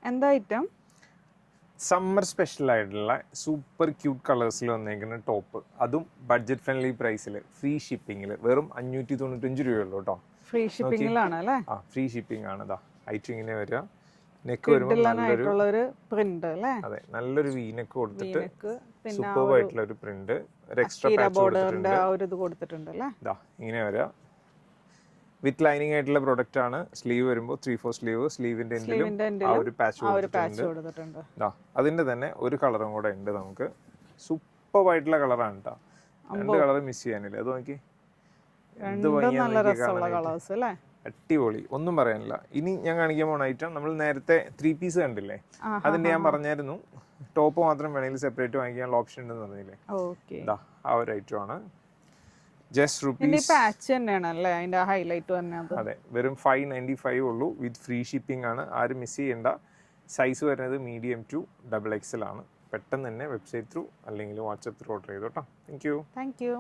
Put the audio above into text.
എന്താ item? Summer special ആയിട്ടുള്ള super cute കളേഴ്സിൽ വന്നേക്കുന്ന ടോപ്പ്, അതും ബഡ്ജറ്റ് ഫ്രണ്ട്ലി പ്രൈസിൽ ഫ്രീ ഷിപ്പിങ്ങിൽ വെറും 595 രൂപയുള്ളൂ കേട്ടോ. ഫ്രീ ഷിപ്പിംഗിലാണ് അല്ലേ? ഫ്രീ ഷിപ്പിംഗ് ആണ്. ഇതാ ഐറ്റം ഇങ്ങനെ വരിക. നെക്ക് വരുമ്പോൾ നല്ലൊരു പ്രിന്റ് അല്ലേ? അതെ, നല്ലൊരു വി നെക്ക് കൊടുത്തിട്ട് പിന്നെ സൂപ്പർബ് ആയിട്ടുള്ള ഒരു പ്രിന്റ്, ഒരു എക്സ്ട്രാ പാച്ച് കൊടുത്തിട്ടുണ്ട് അല്ലേ? ഇതാ ഇങ്ങനെ വരിക. വിത്ത് ലൈനിങ് ആയിട്ടുള്ള പ്രൊഡക്റ്റ് ആണ്. സ്ലീവ് വരുമ്പോൾ 3/4 സ്ലീവ്, സ്ലീവിന്റെ എൻഡിലും ആ ഒരു പാച്ച് കൊടുത്തിട്ടുണ്ട്. അതിന്റെ തന്നെ ഒരു കളറും കൂടെ ഉണ്ട് നമുക്ക്. സൂപ്പർ ആയിട്ടുള്ള കളറാണ് കേട്ടോ. രണ്ട് കളർ മിസ് ചെയ്യാനില്ല. അത് നോക്കി, അടിപൊളി, ഒന്നും പറയാനില്ല. ഇനി ഞാൻ കാണിക്കാൻ പോണ ഐറ്റം, നമ്മൾ നേരത്തെ 3 പീസ് കണ്ടില്ലേ, അതിന്റെ ഞാൻ പറഞ്ഞായിരുന്നു ടോപ്പ് മാത്രം വേണമെങ്കിൽ സെപ്പറേറ്റ് വാങ്ങിക്കാനുള്ള ഓപ്ഷൻ ഉണ്ടെന്ന് പറഞ്ഞില്ലേ. ആ ഒരു ഐറ്റം ആണ്. ജസ്റ്റ് റുപ്പീസ് അതെ, വെറും 595 ഉള്ളൂ. വിത്ത് ഫ്രീ ഷിപ്പിംഗ് ആണ്. ആരും മിസ് ചെയ്യേണ്ട. സൈസ് വരുന്നത് മീഡിയം ടു XXL ആണ്. പെട്ടെന്ന് തന്നെ വെബ്സൈറ്റ് ത്രൂ അല്ലെങ്കിൽ വാട്സപ്പ് ത്രൂ ഓർഡർ ചെയ്തോട്ടോ. Thank U.